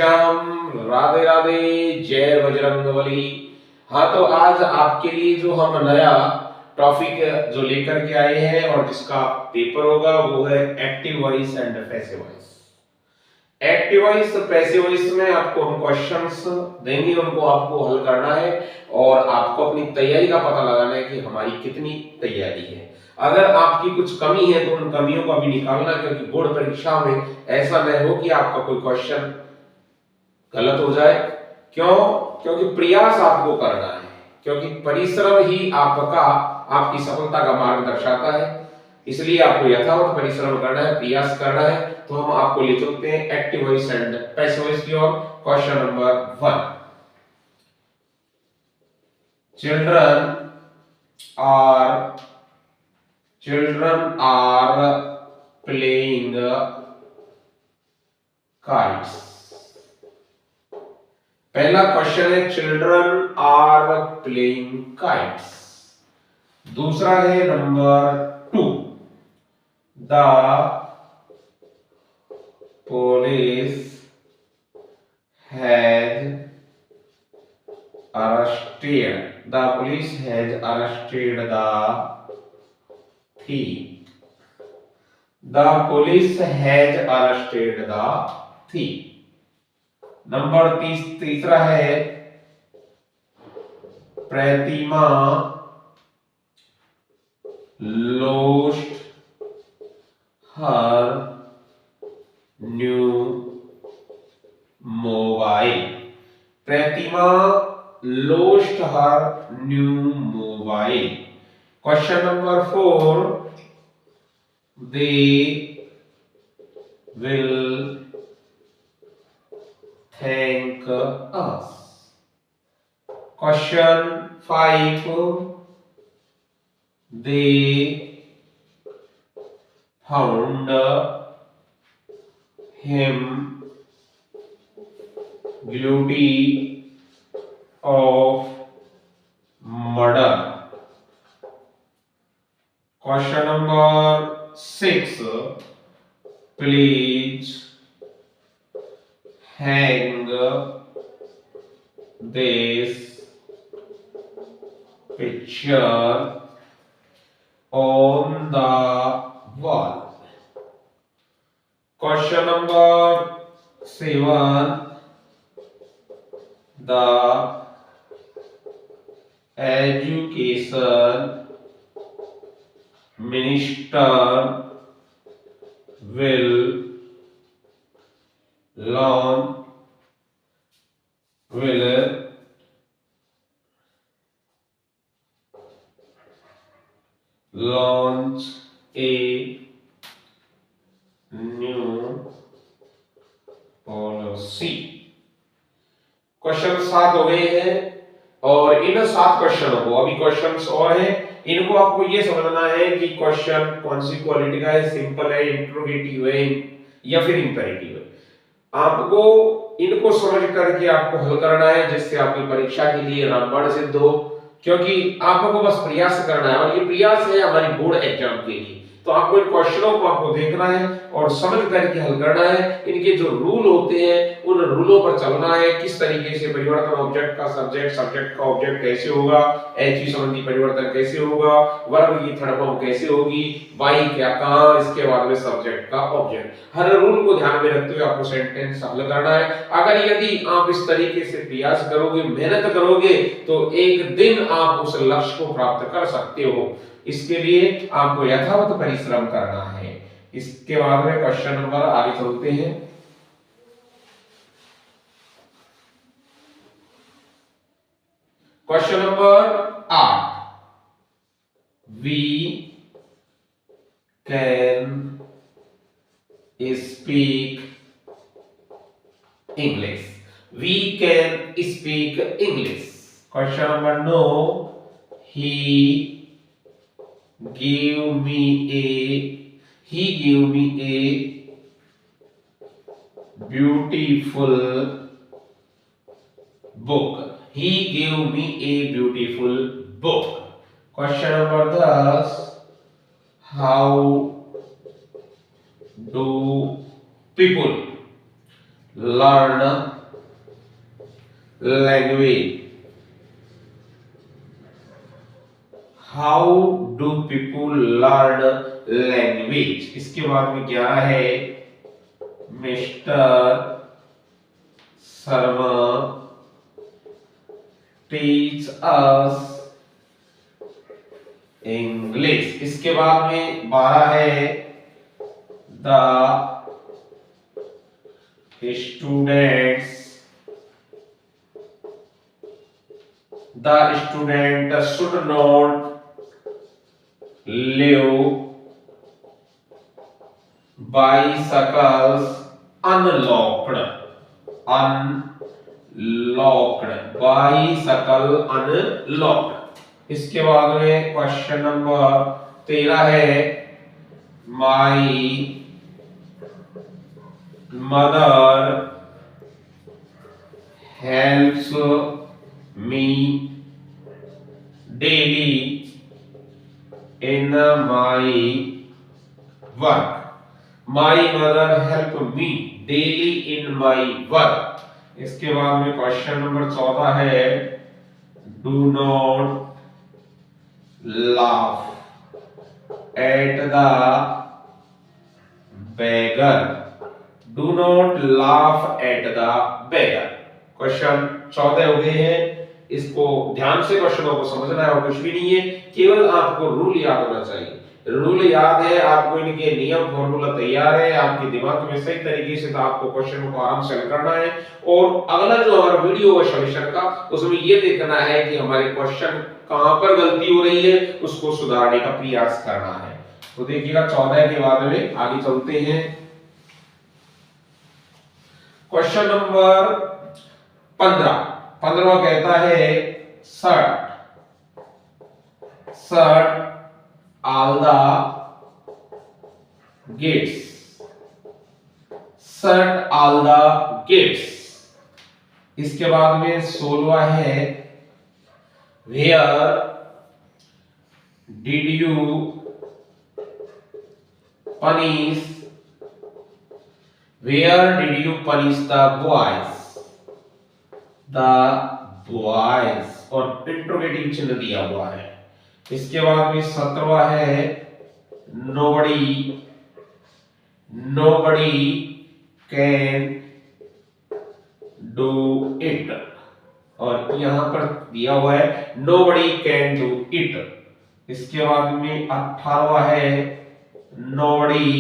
श्याम, राधे राधे, जय बजरंगबली। हाँ, तो आज आपके लिए जो हम नया टॉपिक जो लेकर के आए हैं और जिसका पेपर होगा वो है active voice and passive voice. Active voice passive voice में आपको हम क्वेश्चंस देंगे, उनको आपको हल करना है और आपको अपनी तैयारी का पता लगाना है कि हमारी कितनी तैयारी है। अगर आपकी कुछ कमी है तो उन कमियों को अभी निकालना, क्योंकि बोर्ड परीक्षा में ऐसा न हो कि आपका कोई क्वेश्चन गलत हो जाए। क्यों? क्योंकि प्रयास आपको करना है, क्योंकि परिश्रम ही आपका आपकी सफलता का मार्ग दर्शाता है। इसलिए आपको यथावत परिश्रम करना है, प्रयास करना है। तो हम आपको ले चलते हैं active voice and passive voice की ओर। Question number 1, children are playing kites। पहला क्वेश्चन है चिल्ड्रन आर प्लेइंग काइट्स। दूसरा है number 2, the police has arrested the thief। The police has arrested the thief। Number तीसरा है Pratima lost her new mobile। Pratima lost her new mobile। Question number 4, they will thank us। Question 5, they found him guilty of murder। Question number 6, please hang this picture on the wall। Question number 7, the education minister will launch a new policy। Question 7 हो गए हैं और इन 7 क्वेश्चनों को, अभी questions और हैं, इनको आपको ये समझना है कि क्वेश्चन कौन सी क्वालिटी का है, सिंपल है, इंट्रोगेटिव है या फिर इंपेरेटिव है। आपको इनको समझ करके आपको हल करना है, जिससे आपकी परीक्षा के लिए रामबाण सिद्ध हो। क्योंकि आपको बस प्रयास करना है और ये प्रयास है हमारी बोर्ड एग्जाम के लिए। तो आपको इन क्वेश्चनों को आपको देखना है और समझ करके हल करना है। इनके जो रूल होते हैं उन रूलों पर चलना है। किस तरीके से परिवर्तन ऑब्जेक्ट का सब्जेक्ट, सब्जेक्ट का ऑब्जेक्ट कैसे होगा, एचवी संबंधी परिवर्तन कैसे होगा, वर्ब की थर्ड फॉर्म कैसे होगी, वाई क्या कहां, इसके बाद में सब्जेक्ट का ऑब्जेक्ट। हर रूल को ध्यान में रखते हुए आपको सेंटेंस हल करना है। अगर यदि आप इस तरीके से प्रयास करोगे, मेहनत करोगे, तो एक दिन आप उस लक्ष्य को प्राप्त कर सकते हो। इसके लिए आपको यथावत परिश्रम करना है। इसके बाद में क्वेश्चन नंबर आगे चलते हैं। Question number 8, we can speak English. We can speak English. Question number 9, he gave me a beautiful book। He gave me a beautiful book। Question number 10, how do people learn language? How do people learn language? इसके बाद में क्या है? Mister Sharma teach us English. इसके बाद में 12 है the student should not leave bicycles unlocked bicycle unlocked. इसके बाद में क्वेश्चन नंबर 13 है my mother helps me daily in my work. My mother help me daily in my work. इसके बाद में क्वेश्चन नंबर 14 है do not laugh at the beggar. Do not laugh at the beggar. Question 14 हो गए हैं। इसको ध्यान से क्वेश्चनों को समझना है और कुछ भी नहीं है, केवल आपको रूल याद होना चाहिए। रूल याद है, आपको इनके नियम फॉर्मूला तैयार है आपके दिमाग में सही तरीके से, तो आपको क्वेश्चन को आराम से हल करना है। और अगला जो हमारा वीडियो है सॉल्यूशन का, उसमें ये देखना है कि हमारे क्वेश्चन कहां पर गलती हो रही है, उसको सुधारने का प्रयास करना है। तो देखिएगा 14 के बाद में आगे चलते हैं। क्वेश्चन नंबर 15 कहता है shirt all the gates. Shut all the gates. इसके बाद में 16वां है where did you punish the boys? The boys और इंट्रोगेटिव चिन्ह दिया हुआ है। इसके बाद में 17वां है nobody can do it और यहां पर दिया हुआ है nobody can do it। इसके बाद में 18वां है nobody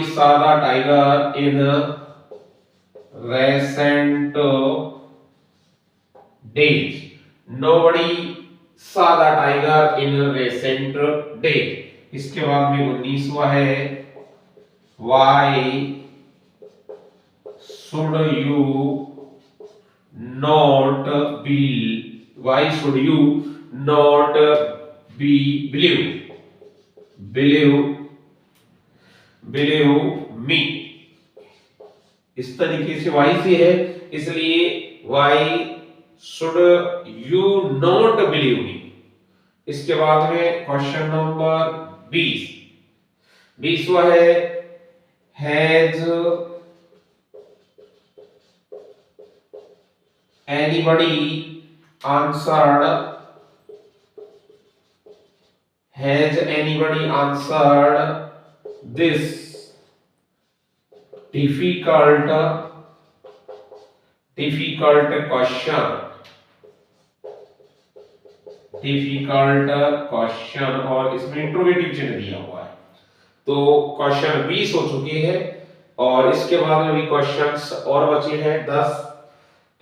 saw the tiger in recent days. Nobody saw the tiger in recent days. इसके बाद में 19वां है why should you not believe me। इस तरीके से why से है, इसलिए why should you not believe me। इसके बाद में क्वेश्चन नंबर 20वां है has anybody answered this difficult question और इसमें इंट्रोगेटिव चिन्ह दिया हुआ है। तो क्वेश्चन 20 हो चुके हैं और इसके बाद में भी क्वेश्चंस और बचे हैं 10।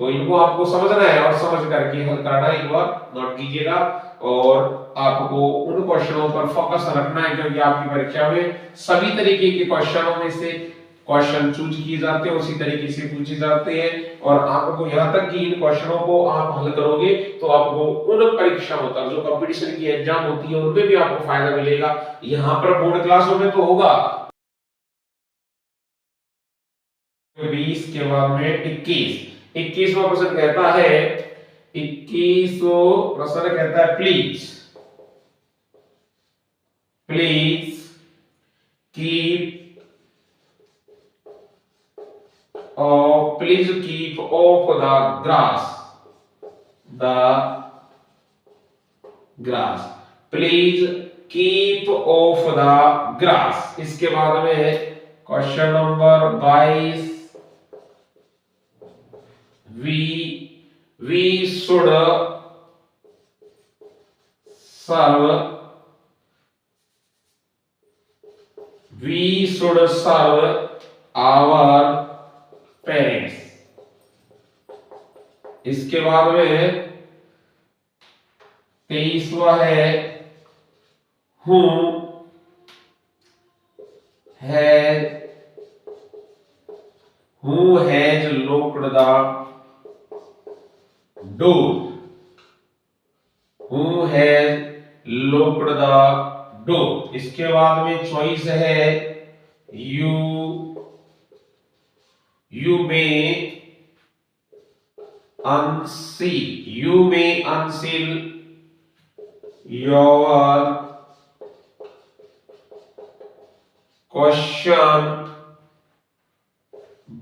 तो इनको आपको समझना है और समझ करके हल करना है। एक बार नोट कीजिएगा और आपको उन क्वेश्चनों पर फोकस रखना है, क्योंकि आपकी परीक्षा में सभी तरीके के क्वेश्चनों में से क्वेश्चन चूज किए जाते हैं, उसी तरीके से पूछे जाते हैं। और आपको यहां तक कि इन क्वेश्चनों को आप हल करोगे तो आपको उन परीक्षाओं तक जो कंपटीशन की एग्जाम होती है उनमें भी आपको फायदा मिलेगा। यहां पर बोर्ड क्लासों में तो होगा। 20 के बाद में 21वां प्रश्न कहता है 21वां प्रश्न कहता है please please keep of the grass, please keep of the grass. इसके बाद में question number 22, we should serve our parents। इसके बाद में 23वां है who has locked the door, who has locked the door। इसके बाद में चॉइस है you may unseal your question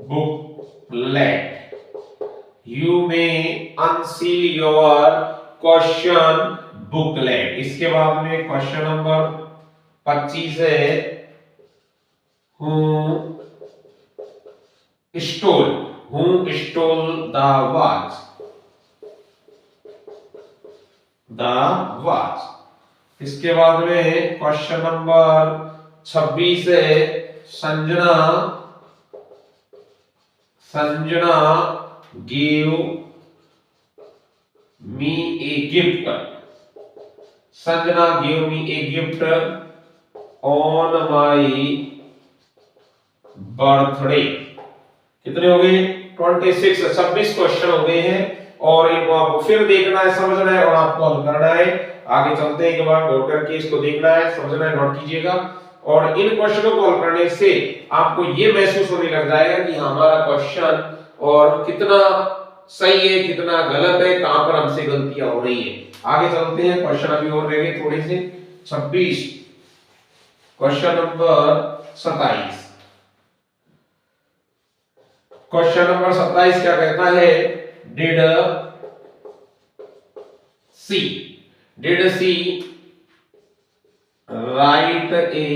booklet, you may unseal your question booklet। इसके बाद में क्वेश्चन नंबर 25 है who stole the watch। इसके बाद में क्वेश्चन नंबर 26 है Sanjana gave me a gift, Sanjana gave me a gift on my birthday। कितने हो गए? 26 क्वेश्चन हो गए हैं और इनको आपको फिर देखना है, समझना है और आपको हल करना है। आगे चलते हैं, एक बार नोट करके इसको देखना है, समझना है, नोट कीजिएगा। और इन क्वेश्चनों को हल करने से आपको ये महसूस होने लग जाएगा कि हमारा क्वेश्चन और कितना सही है, कितना गलत है, कहां पर हमसे गलतियां हो रही है। आगे चलते हैं, क्वेश्चन अभी और रह गए थोड़े से। 26 क्वेश्चन नंबर 27, क्वेश्चन नंबर 27 क्या कहता है? Did she write a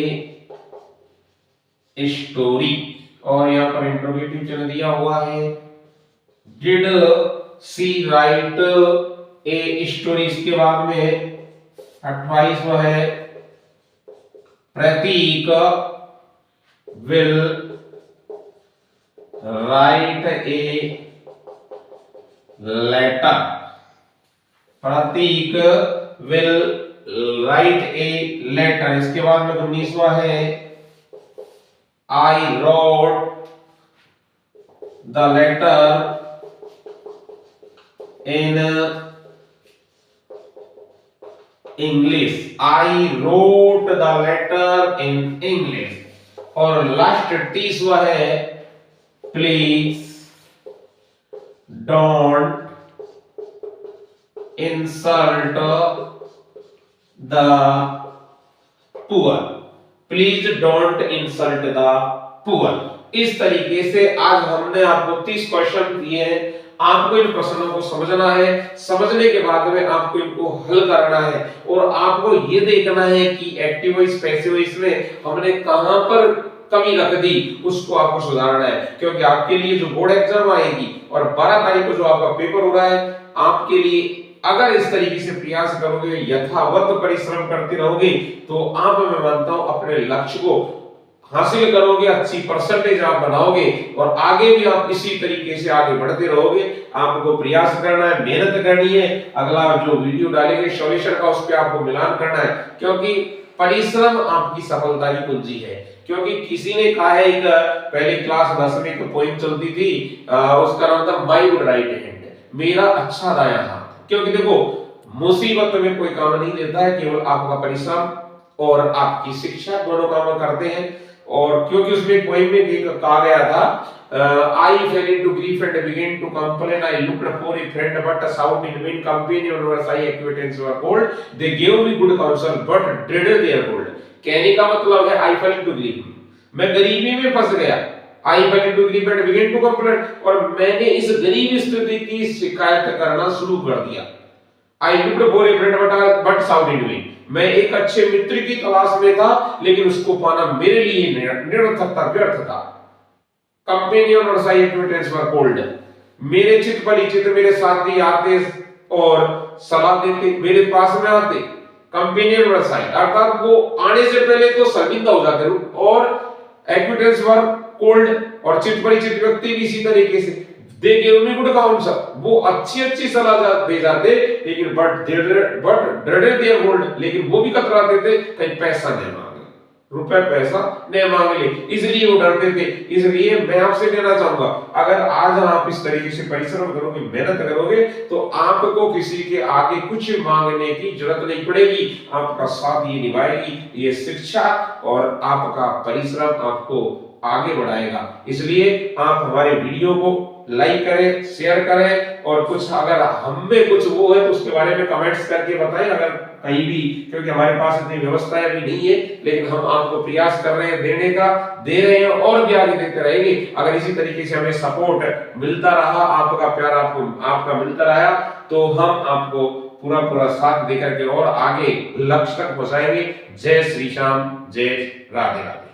story, और यहां पर इंट्रोगेटिव चिन्ह दिया हुआ है। Did she write a story. इसके बाद में 28वां है Prateek will write a letter, Prateek will write a letter. इसके बाद में 19वां है I wrote the letter in English, I wrote the letter in English. और लास्ट 30वां है please don't insult the poor, please don't insult the poor. इस तरीके से आज हमने आपको 30 क्वेश्चन दिए हैं। आपको इन प्रश्नों को समझना है, समझने के बाद में आपको इनको हल करना है और आपको ये देखना है कि एक्टिव वॉइस पैसिव वॉइस में हमने कहां पर कमी रख दी, उसको आपको सुधारना है। क्योंकि आपके लिए जो बोर्ड एग्जाम आएगी और 12 तारीख को जो आपका पेपर हो रहा है, आपके लिए अगर इस तरीके से प्रयास करोगे, यथावत परिश्रम करते रहोगे, तो आप, मैं मानता हूं, अपने लक्ष्य को हासिल करोगे, अच्छी परसेंटेज आप बनाओगे और आगे भी आप इसी तरीके से आगे बढ़ते रहोगे। आपको प्रयास करना है, मेहनत करनी है। अगला जो वीडियो डालेंगे सॉल्यूशन का, उस पे आपको मिलान करना है, क्योंकि परिश्रम आपकी सफलता की कुंजी है। क्योंकि किसी ने कहा है, एक पहली क्लास 10वीं में एक पोएम चलती थी, उसका नाम था माय गुड राइट हैंड, मेरा अच्छा दायां हाथ। क्योंकि देखो, मुसीबत में कोई काम नहीं देता है, केवल आपका परिश्रम और आपकी शिक्षा दोनों काम करते हैं। और क्योंकि उसमें पोएम में कहा गया था, I fell into grief and began to complain. I looked for a friend, but sought in vain companion was I acquaintance were cold. They gave me good counsel, but dreaded their gold. कहने का मतलब है आई fell into grief, मैं गरीबी में फंस गया, I fell into grief and began to complain, और मैंने इस गरीब स्थिति की शिकायत करना शुरू कर दिया। I looked for a friend but sounded me, मैं एक अच्छे मित्र की तलाश में था लेकिन उसको पाना मेरे लिए निरर्थक था, व्यर्थ था। कंपेनियन और साई एक्विटेंस वर कोल्ड, मेरे चित परिचित मेरे साथी आते और सलाह देते, मेरे पास में आते। कंपेनियन और साई अर्थात वो आने से पहले तो शर्मिंदा हो जाते और एक्विटेंस वर कोल्ड, और चित परिचित व्यक्ति भी इसी तरीके से they give me good counsel, वो अच्छी सलाह दे जाते, लेकिन बट ड्रेडेड देयर गोल्ड, लेकिन वो भी कतराते थे कहीं पैसा नहीं मांगे, रुपए पैसा नहीं मांगे, इसलिए वो डरते थे। इसलिए मैं आपसे कहना चाहूंगा, अगर आज आप इस तरीके से परिश्रम करोगे, मेहनत करोगे, तो आपको किसी के आगे कुछ मांगने की जरूरत नहीं पड़ेगी, आपका साथ ये निभाएगी ये शिक्षा, और आपका परिश्रम आपको आगे बढ़ाएगा। इसलिए आप हमारे वीडियो को लाइक करें, शेयर करें, और कुछ अगर हम में कुछ वो है तो उसके बारे में कमेंट्स करके बताएं, अगर कहीं भी, क्योंकि हमारे पास इतनी व्यवस्थाएं अभी नहीं है, लेकिन हम आपको प्रयास कर रहे हैं देने का, दे रहे हैं और भी आगे देते रहेंगे। अगर इसी तरीके से हमें सपोर्ट मिलता रहा, आपका प्यार आपका मिलता रहा, तो हम आपको पूरा साथ देकर के और आगे लक्ष्य तक पहुंचाएंगे। जय श्री श्याम, जय राधे राधे।